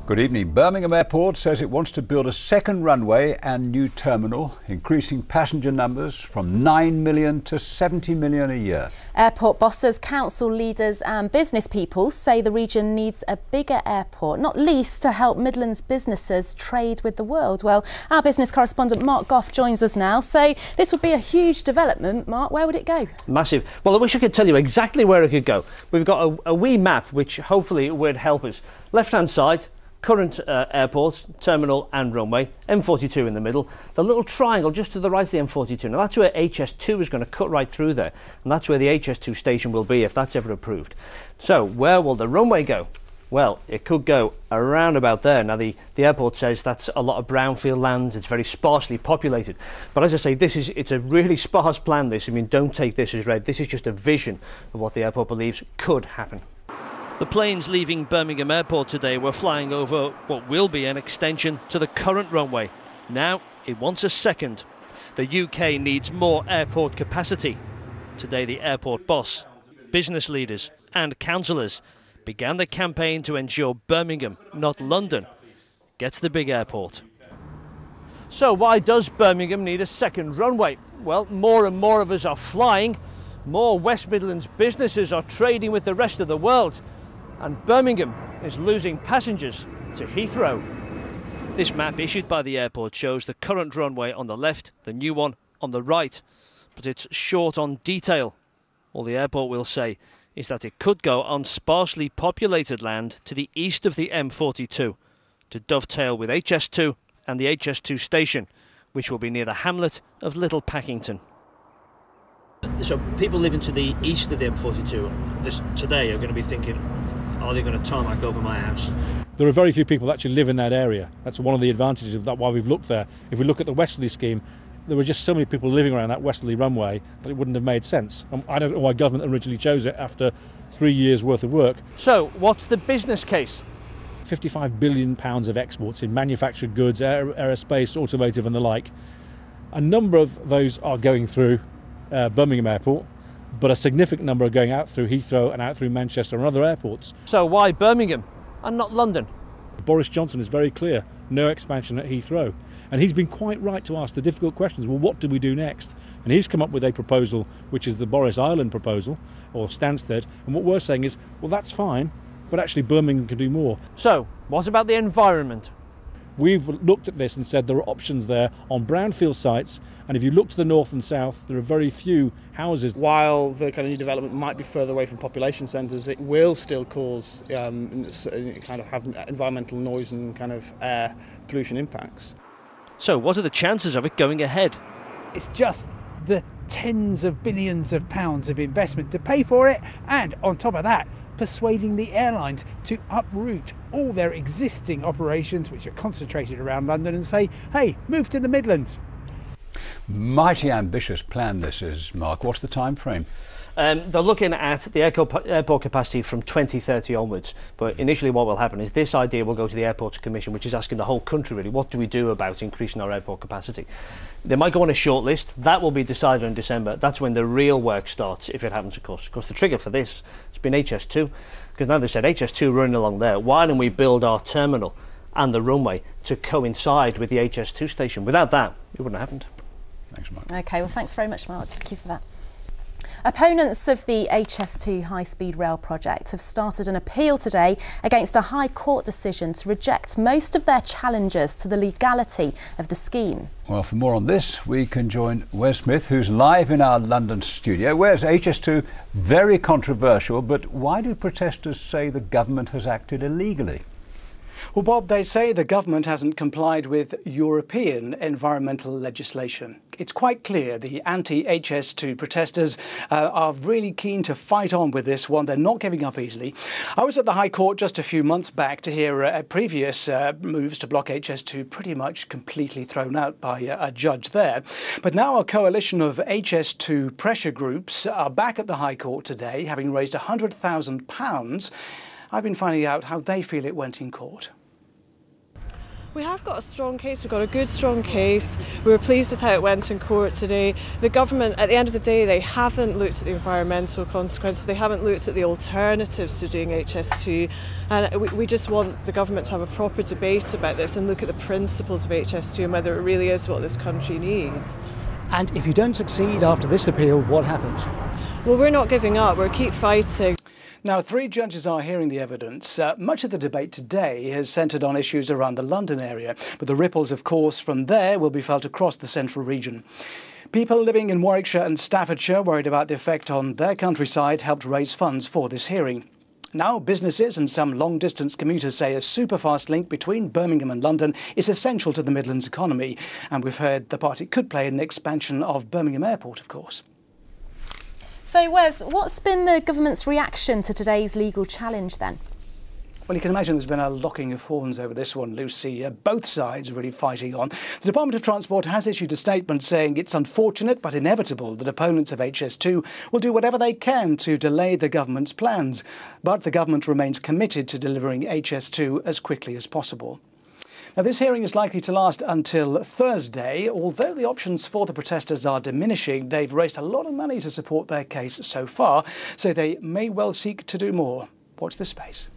Good evening. Birmingham Airport says it wants to build a second runway and new terminal, increasing passenger numbers from 9 million to 70 million a year. Airport bosses, council leaders and business people say the region needs a bigger airport, not least to help Midlands businesses trade with the world. Well, our business correspondent Mark Goff joins us now. So this would be a huge development. Mark, where would it go? Massive. Well, I wish I could tell you exactly where it could go. We've got a wee map which hopefully would help us. Left-hand side, current airport, terminal and runway, M42 in the middle. The little triangle just to the right of the M42. Now that's where HS2 is going to cut right through there, and that's where the HS2 station will be if that's ever approved. So where will the runway go? Well, it could go around about there. Now the airport says that's a lot of brownfield land, it's very sparsely populated. But as I say, it's a really sparse plan, this. I mean, don't take this as read. This is just a vision of what the airport believes could happen. The planes leaving Birmingham Airport today were flying over what will be an extension to the current runway. Now it wants a second. The UK needs more airport capacity. Today the airport boss, business leaders and councillors began the campaign to ensure Birmingham, not London, gets the big airport. So why does Birmingham need a second runway? Well, more and more of us are flying. More West Midlands businesses are trading with the rest of the world. And Birmingham is losing passengers to Heathrow. This map issued by the airport shows the current runway on the left, the new one on the right, but it's short on detail. All the airport will say is that it could go on sparsely populated land to the east of the M42 to dovetail with HS2 and the HS2 station, which will be near the hamlet of Little Packington. So people living to the east of the M42 today are going to be thinking, are they going to tarmac over my house? There are very few people that actually live in that area. That's one of the advantages of that, why we've looked there. If we look at the westerly scheme, there were just so many people living around that westerly runway that it wouldn't have made sense. I don't know why government originally chose it after 3 years worth of work. So what's the business case? £55 billion of exports in manufactured goods, aerospace, automotive and the like. A number of those are going through Birmingham Airport, but a significant number are going out through Heathrow and out through Manchester and other airports. So why Birmingham and not London? Boris Johnson is very clear, no expansion at Heathrow. And he's been quite right to ask the difficult questions, well, what do we do next? And he's come up with a proposal, which is the Boris Island proposal, or Stansted. And what we're saying is, well, that's fine, but actually Birmingham can do more. So what about the environment? We've looked at this and said there are options there on brownfield sites, and if you look to the north and south, there are very few houses. While the kind of new development might be further away from population centres, it will still cause kind of have environmental noise and kind of air pollution impacts. So what are the chances of it going ahead? It's just the tens of billions of pounds of investment to pay for it, and on top of that, persuading the airlines to uproot all their existing operations, which are concentrated around London, and say, hey, move to the Midlands. Mighty ambitious plan this is, Mark. What's the time frame? They're looking at the airport capacity from 2030 onwards, but initially what will happen is this idea will go to the Airports Commission, which is asking the whole country really, what do we do about increasing our airport capacity? They might go on a short list, that will be decided in December. That's when the real work starts, if it happens, of course. Of course, the trigger for this has been HS2, because now they've said HS2 running along there, why don't we build our terminal and the runway to coincide with the HS2 station? Without that, it wouldn't have happened. Thanks, Mark. OK, well, thanks very much, Mark. Thank you for that. Opponents of the HS2 high-speed rail project have started an appeal today against a High Court decision to reject most of their challenges to the legality of the scheme. Well, for more on this, we can join Wes Smith, who's live in our London studio. Wes, HS2, very controversial, but why do protesters say the government has acted illegally? Well, Bob, they say the government hasn't complied with European environmental legislation. It's quite clear the anti-HS2 protesters are really keen to fight on with this one. They're not giving up easily. I was at the High Court just a few months back to hear previous moves to block HS2 pretty much completely thrown out by a judge there. But now a coalition of HS2 pressure groups are back at the High Court today, having raised £100,000. I've been finding out how they feel it went in court. We have got a strong case, we've got a good strong case. We were pleased with how it went in court today. The government, at the end of the day, they haven't looked at the environmental consequences, they haven't looked at the alternatives to doing HS2, and we just want the government to have a proper debate about this and look at the principles of HS2 and whether it really is what this country needs. And if you don't succeed after this appeal, what happens? Well, we're not giving up, we'll keep fighting. Now, 3 judges are hearing the evidence. Much of the debate today has centred on issues around the London area, but the ripples, of course, from there will be felt across the central region. People living in Warwickshire and Staffordshire, worried about the effect on their countryside, helped raise funds for this hearing. Now, businesses and some long-distance commuters say a super-fast link between Birmingham and London is essential to the Midlands economy, and we've heard the part it could play in the expansion of Birmingham Airport, of course. So Wes, what's been the government's reaction to today's legal challenge then? Well, you can imagine there's been a locking of horns over this one, Lucy. Both sides really fighting on. The Department of Transport has issued a statement saying it's unfortunate but inevitable that opponents of HS2 will do whatever they can to delay the government's plans. But the government remains committed to delivering HS2 as quickly as possible. Now, this hearing is likely to last until Thursday. Although the options for the protesters are diminishing, they've raised a lot of money to support their case so far, so they may well seek to do more. Watch this space.